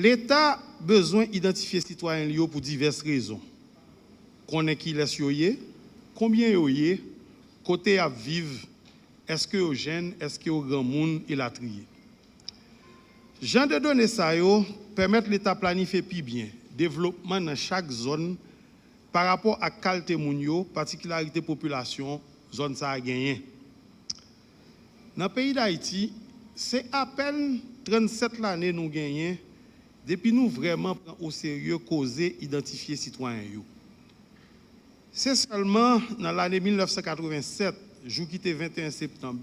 L'État a besoin d'identifier les citoyens pour diverses raisons. Connaître qui les yoye, combien yoye, côté à vivre, est-ce que aux jeunes, est-ce que aux grand monde et la trier. Genre de données ça permettent l'État planifier plus bien développement dans chaque zone par rapport à qualité mounio, particularité population, zone ça a gagné. Dans le pays d'Haïti, c'est à peine 37 l'année nous gagnons depuis nous vraiment prendre au sérieux causer identifier citoyens. C'est seulement dans l'année 1987, jour qui était 21 septembre,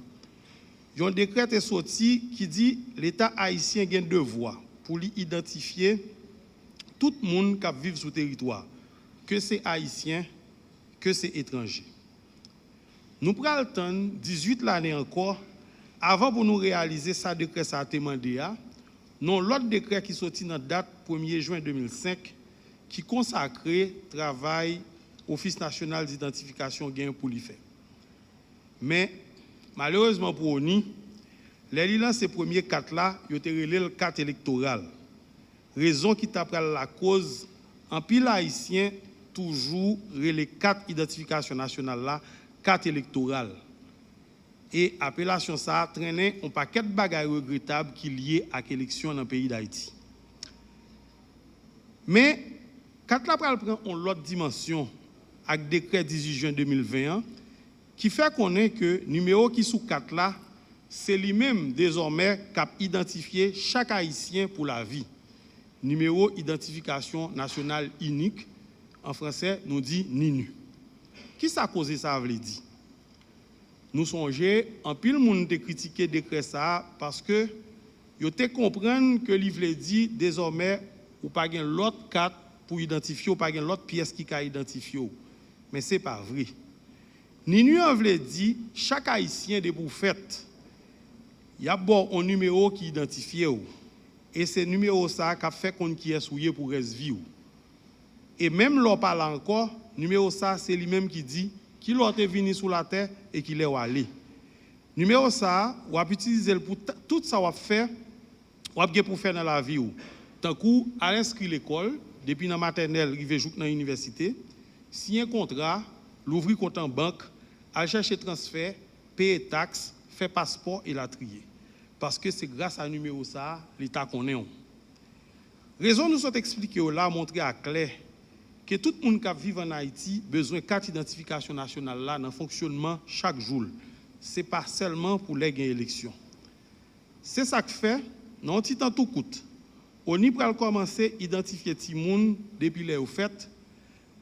un décret est sorti qui dit l'État haïtien a un devoir pour identifier tout le monde qui vit sur le territoire, que c'est haïtien, que c'est étranger. Nous prenons le temps, 18 l'année encore, avant pour nous réaliser ça décret ça a demandé, non l'autre décret qui sorti dans la date 1er juin 2005 qui consacrait travail Office national d'identification gain pour lui faire. Mais malheureusement pour nous, les ces premiers 4 là, ils ont été le 4 électoral. Raison qui t'a pris la cause en pile haïtien toujours les 4 identifications nationales là, 4 électorales. Et appellation ça a traîné un paquet de bagages regrettables qui liés à l'élection dans le pays d'Haïti. Mais quand la pral prend une autre dimension avec décret 18 juin 2021 qui fait qu'on est que numéro qui sous 4 là, c'est lui-même désormais qui a identifié chaque haïtien pour la vie. Numéro identification nationale unique en français nous dit NINU. Qui ça causé ça veut dire? Nous songeons, en pile monde de critiquer décret ça parce que yo te comprendre que li vle dit désormais ou pas gen l'autre carte pour identifier ou pas gen l'autre pièce qui ka identifier. Mais c'est pas vrai. Ninu en vle dit chaque haïtien de pour fête y a bon un numéro qui identifie ou et c'est numéro ça qui fait qu'on qui est souillé pour reste vie ou. Et même l'on parle encore numéro ça c'est lui-même qui dit qui l'autre est venu sur la terre et qui l'est allé. Numéro ça, ou a utiliser pour tout ça va faire, ou a pour faire dans la vie ou. Tant coup à l'inscrire l'école depuis la maternelle, arriver jusqu'à l'université, signer un contrat, l'ouvrir compte en banque, à chercher transfert, payer taxes, faire passeport et la trier. Parce que c'est grâce à numéro ça l'État connaît. Raison nous sommes expliquer là montrer à clair que tout le monde qui vit en Haïti a besoin de carte d'identification nationale là dans le fonctionnement chaque jour. Ce n'est pas seulement pour les élections. C'est ça que fait, non petit temps tout coûte. On y peut commencer à identifier tout le monde depuis les fêtes,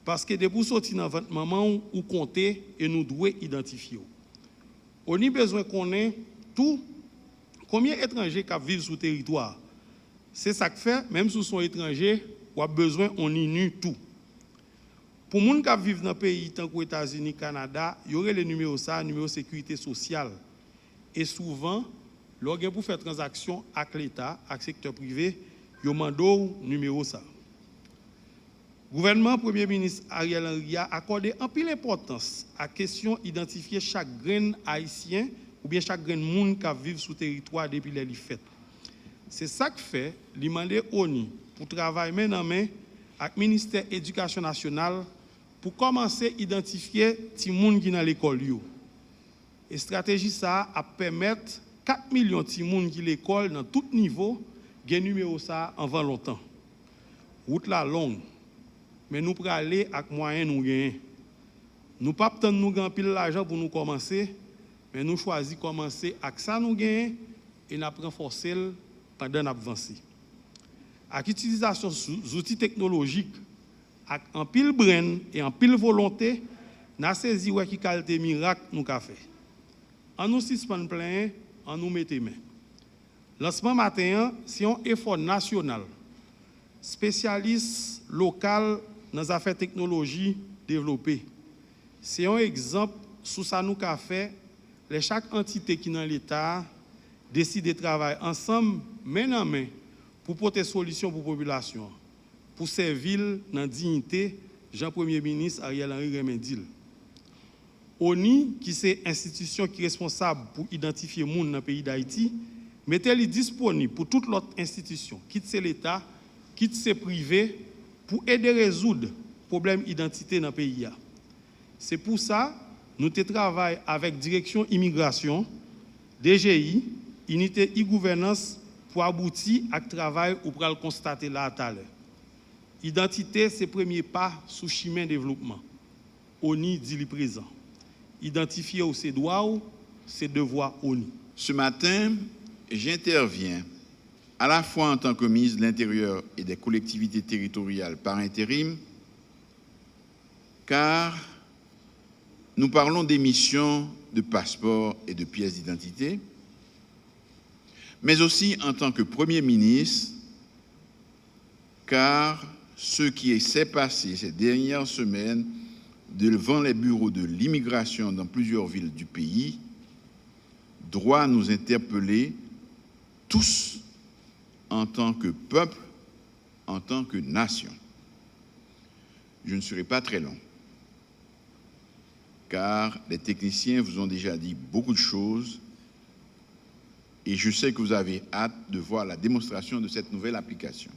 parce que depuis sortir dans votre maman ou compter et nous devons identifier. On y a besoin qu'on ait tout, combien d'étrangers qui vivent sur le territoire. C'est ça que fait, même si sont étrangers, on a besoin on y nu tout. Pour les gens qui vivent dans le pays, tant qu'aux États-Unis, Canada, il y aurait le numéro ça, numéro sécurité sociale. Et souvent, lorsqu'on pour faire transaction avec l'État, avec le secteur privé, il y a un numéro ça. Le gouvernement, Premier ministre Ariel Henry a accordé un peu d'importance à la question d'identifier chaque grain haïtien ou bien chaque grain monde qui vit sur le territoire depuis les fêtes. C'est ça que fait, il demande ONU pour travailler main dans main avec le ministère de l'Éducation nationale pour commencer à identifier les gens qui sont dans l'école. Et stratégie ça a permettre 4 millions de gens qui sont dans l'école dans tout niveau de numéro ça avant longtemps. Route la longue. Mais nous pouvons aller avec moyens nous gagner. Nous ne pouvons pas nous gagner pile l'argent pour nous commencer, mais nous choisissons de commencer avec ça nous gagner et nous renforcer pendant nous avancer. Avec l'utilisation d'outils technologiques, avec un pile brain et un pile volonté, nous avons saisi qui qualité miracle nous avons fait. En nous suspend plein, en nous mettons main. Lancement matin, c'est un effort national. Spécialiste local dans les affaires technologiques développées. C'est un exemple sous ça nous avons fait. Chaque entité qui est dans l'État décide de travailler ensemble, main en main, pour porter solution pour la population, pour servir dans la dignité, Jean-Premier ministre Ariel Henry Remendil. ONI, qui est l'institution qui est responsable pour identifier les gens dans le pays d'Haïti, mettez-les disponibles pour toute l'autre institution, quitte l'État, quitte ses privés pour aider à résoudre le problème d'identité dans le pays. C'est pour ça que nous travaillons avec Direction Immigration, DGI, Unité e-Gouvernance pour aboutir à ce travail ou pour le constater là tout à l'heure. Identité, c'est le premier pas sous chemin de développement. ONI dit le présent. Identifier ses droits, ses devoirs ONI. Ce matin, j'interviens à la fois en tant que ministre de l'Intérieur et des collectivités territoriales par intérim, car nous parlons d'émissions de passeports et de pièces d'identité, mais aussi en tant que Premier ministre, car ce qui s'est passé ces dernières semaines devant les bureaux de l'immigration dans plusieurs villes du pays doit nous interpeller tous en tant que peuple, en tant que nation. Je ne serai pas très long, car les techniciens vous ont déjà dit beaucoup de choses et je sais que vous avez hâte de voir la démonstration de cette nouvelle application.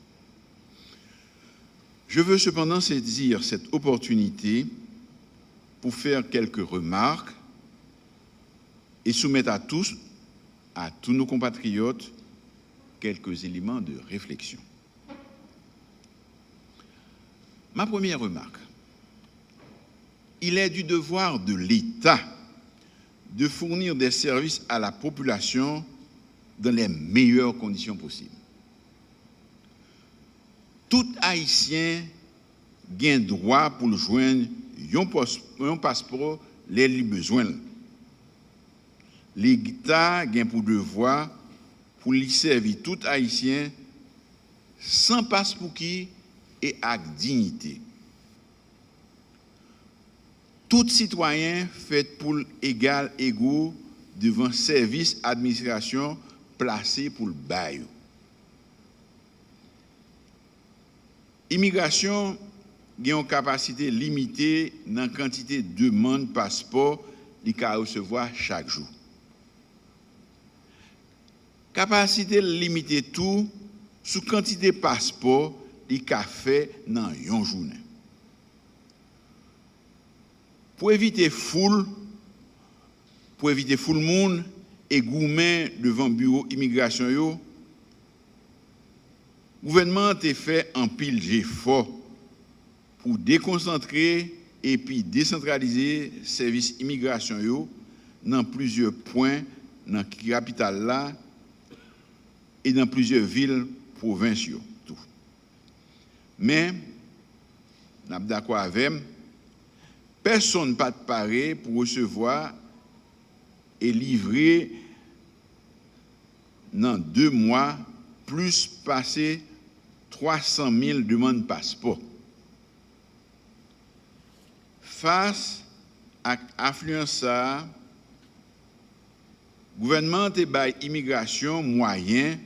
Je veux cependant saisir cette opportunité pour faire quelques remarques et soumettre à tous nos compatriotes, quelques éléments de réflexion. Ma première remarque, il est du devoir de l'État de fournir des services à la population dans les meilleures conditions possibles. Tout Haïtien a un droit pour le joindre un passeport les besoin. L'État a pour devoir pour lui servir tout Haïtien sans passeport et avec dignité. Tout citoyen fait pour égal égaux devant service administration placé pour le bail. Immigration a une capacité limitée dans la quantité de demandes passeport qu'il peut recevoir chaque jour. Capacité limitée tout sous quantité de passeport qu'il peut faire dans une journée. Pour éviter foule monde et gourmet devant le bureau immigration, le gouvernement a fait un pile d'efforts pour déconcentrer et puis décentraliser le service immigration dans plusieurs points dans la capitale là et dans plusieurs villes provinciales. Mais, nous sommes d'accord avec personne n'est pas paré pour recevoir et livrer dans 2 mois plus passer 300 000 demandes de passeport. Face à l'affluence, le gouvernement a baillé immigration moyen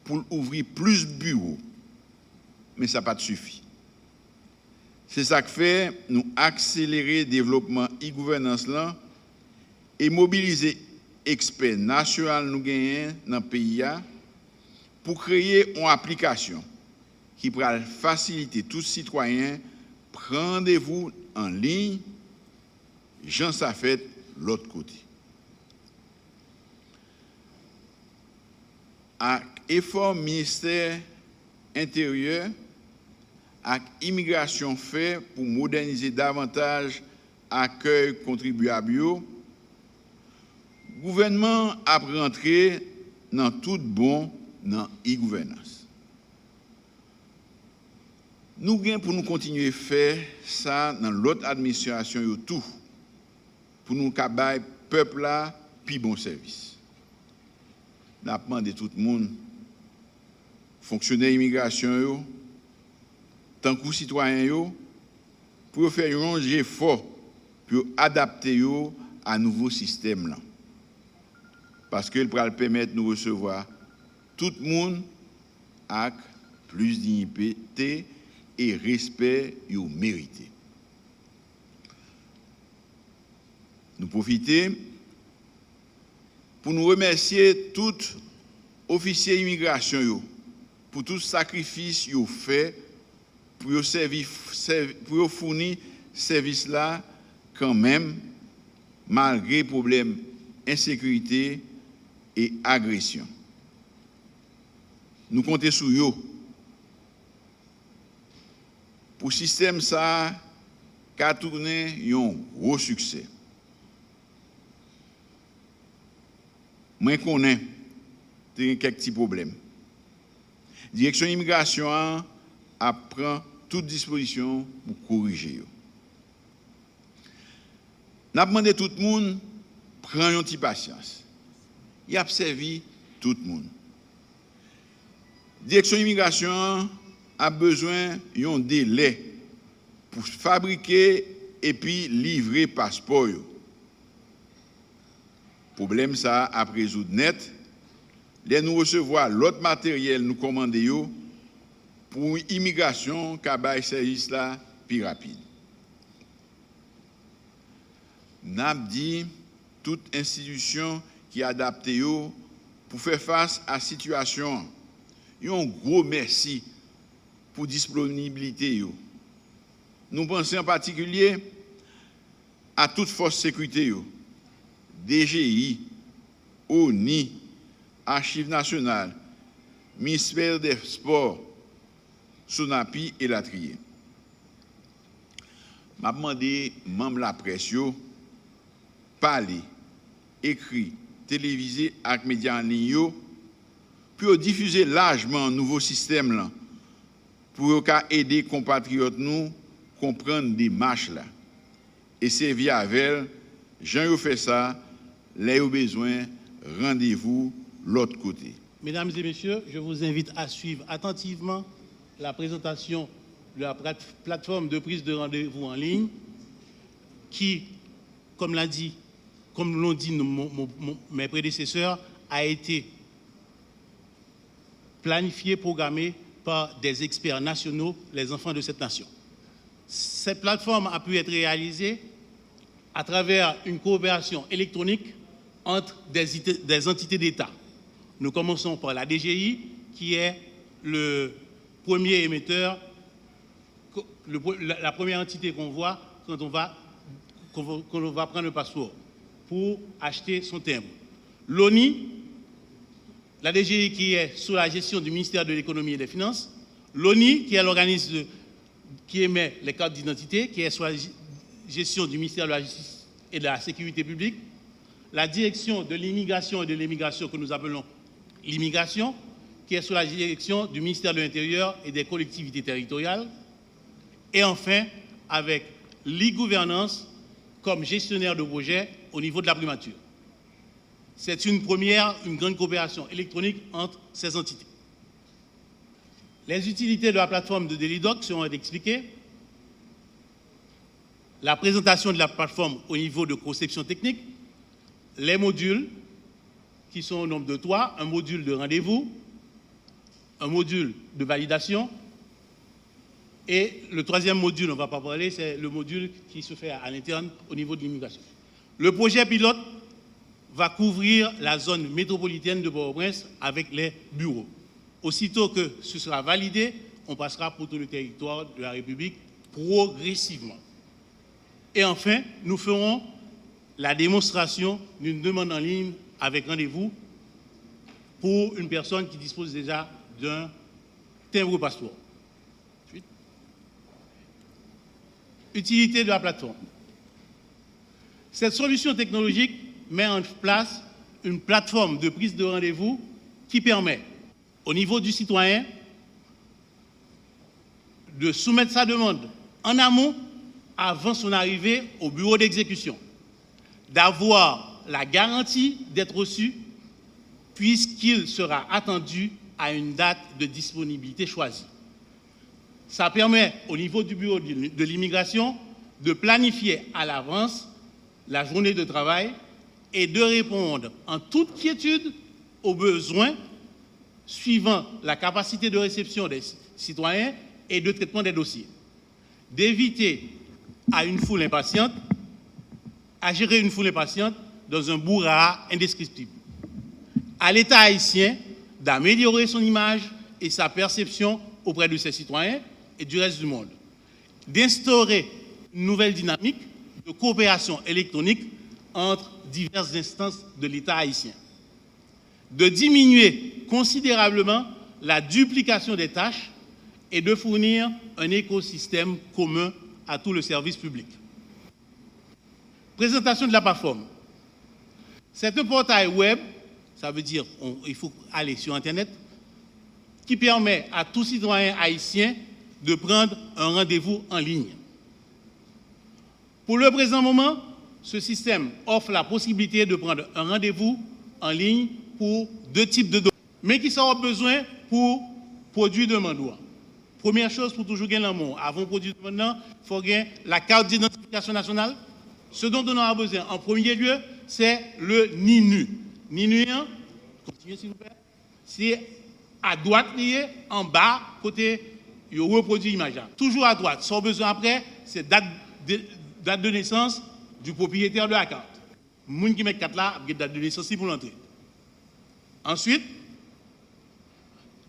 pour ouvrir plus de bureaux. Mais ça n'a pas suffi. C'est ça qui fait nous accélérer le développement e-gouvernance et mobiliser experts nationaux nous gagnons dans le pays pour créer une application qui pourra faciliter tous les citoyens prendre rendez-vous en ligne, Jean ça fait l'autre côté. À effort ministère intérieur avec immigration fait pour moderniser davantage l'accueil contribuable, le gouvernement a rentré dans tout bon dans e-gouvernance. Nous gagnons pour nous continuer à faire ça dans l'autre administration tout pour nous cabaye peuple là puis bon service. Nous demandons tout le monde fonctionnaire immigration tant que citoyens pour faire un effort pour adapter à nouveau système là. Parce qu'il pourra permettre de nous recevoir tout le monde avec plus dignité et respect mérité. Nous profitons pour nous remercier tous officiers d'immigration pour tout sacrifice qu'ils fait pour fournir service là quand même, malgré problèmes insécurité et agression. Nous comptons sur eux. Pour le système, ça a tourné un gros succès. Moi, je connais quelques petits problèmes. La direction de l'immigration prend toute disposition pour corriger. Nous avons demandé à tout le monde de prendre une petite patience. Il a servi tout le monde. La direction de l'immigration a besoin d'un délai pour fabriquer et puis livrer passeport. Le problème ça a résoudre net. Les nous recevoir l'autre matériel nous commander pour immigration qui a service là plus rapide. N'a dit toute institution qui adapte pour faire face à la situation. Un gros merci pour disponibilité. Nous pensons en particulier à toute force de sécurité, DGI, ONI, Archives nationales, Ministère des Sports, SONAPI et Latrier. Je demandé aux membres de la presse parler, écrire, téléviser et médias en ligne pour diffuser largement un nouveau système là, pour aider les compatriotes nous comprendre des marches là et servir avec elles. Jean fait ça, les au besoin, rendez-vous l'autre côté. Mesdames et messieurs, je vous invite à suivre attentivement la présentation de la plateforme de prise de rendez-vous en ligne qui, comme l'ont dit mes prédécesseurs, a été planifiée, programmée par des experts nationaux, les enfants de cette nation. Cette plateforme a pu être réalisée à travers une coopération électronique entre des entités d'État. Nous commençons par la DGI, qui est le premier émetteur, la première entité qu'on voit quand on va prendre le passeport pour acheter son timbre. L'ONI, la DGI qui est sous la gestion du ministère de l'économie et des finances, l'ONI qui est l'organisme qui émet les cartes d'identité, qui est sous la gestion du ministère de la Justice et de la Sécurité publique, la direction de l'immigration et de l'émigration que nous appelons l'immigration, qui est sous la direction du ministère de l'Intérieur et des collectivités territoriales, et enfin avec l'e-gouvernance comme gestionnaire de projet au niveau de la primature. C'est une grande coopération électronique entre ces entités. Les utilités de la plateforme de DeliDoc seront expliquées. La présentation de la plateforme au niveau de conception technique, les modules qui sont au nombre de 3, un module de rendez-vous, un module de validation et le troisième module, on ne va pas parler, c'est le module qui se fait à l'interne au niveau de l'immigration. Le projet pilote va couvrir la zone métropolitaine de Port-au-Prince avec les bureaux. Aussitôt que ce sera validé, on passera pour tout le territoire de la République progressivement. Et enfin, nous ferons la démonstration d'une demande en ligne avec rendez-vous pour une personne qui dispose déjà d'un timbre passeport. Utilité de la plateforme. Cette solution technologique met en place une plateforme de prise de rendez-vous qui permet au niveau du citoyen de soumettre sa demande en amont avant son arrivée au bureau d'exécution, d'avoir la garantie d'être reçu puisqu'il sera attendu à une date de disponibilité choisie. Ça permet au niveau du bureau de l'immigration de planifier à l'avance la journée de travail et de répondre en toute quiétude aux besoins suivant la capacité de réception des citoyens et de traitement des dossiers. D'éviter à gérer une foule impatiente dans un brouhaha indescriptible. À l'État haïtien d'améliorer son image et sa perception auprès de ses citoyens et du reste du monde. D'instaurer une nouvelle dynamique de coopération électronique entre diverses instances de l'État haïtien. De diminuer considérablement la duplication des tâches et de fournir un écosystème commun à tout le service public. Présentation de la plateforme. C'est un portail web, ça veut dire il faut aller sur Internet, qui permet à tout citoyen haïtien de prendre un rendez-vous en ligne. Pour le présent moment, ce système offre la possibilité de prendre un rendez-vous en ligne pour 2 types de données, mais qui sera besoin pour produire de mandat. Première chose, pour toujours gagner l'amour, avant de produire de mandat, il faut gagner la carte d'identification nationale. Ce dont on aura besoin en premier lieu, c'est le NINU. NINU, continuez s'il vous plaît, c'est à droite lié, en bas, côté, il reproduit l'image. Toujours à droite. Sans besoin après, c'est date de naissance du propriétaire de la carte. Les gens qui mettent carte là, il y a date de naissance pour l'entrée. Ensuite,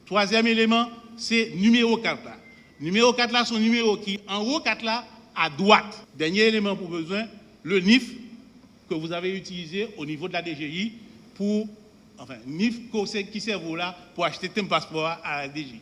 troisième élément, c'est numéro 4 là. Numéro 4 là, son numéro qui en haut 4 là, à droite. Dernier élément pour besoin, le NIF que vous avez utilisé au niveau de la DGI pour, enfin, NIF qui sert là pour acheter un passeport à la DGI.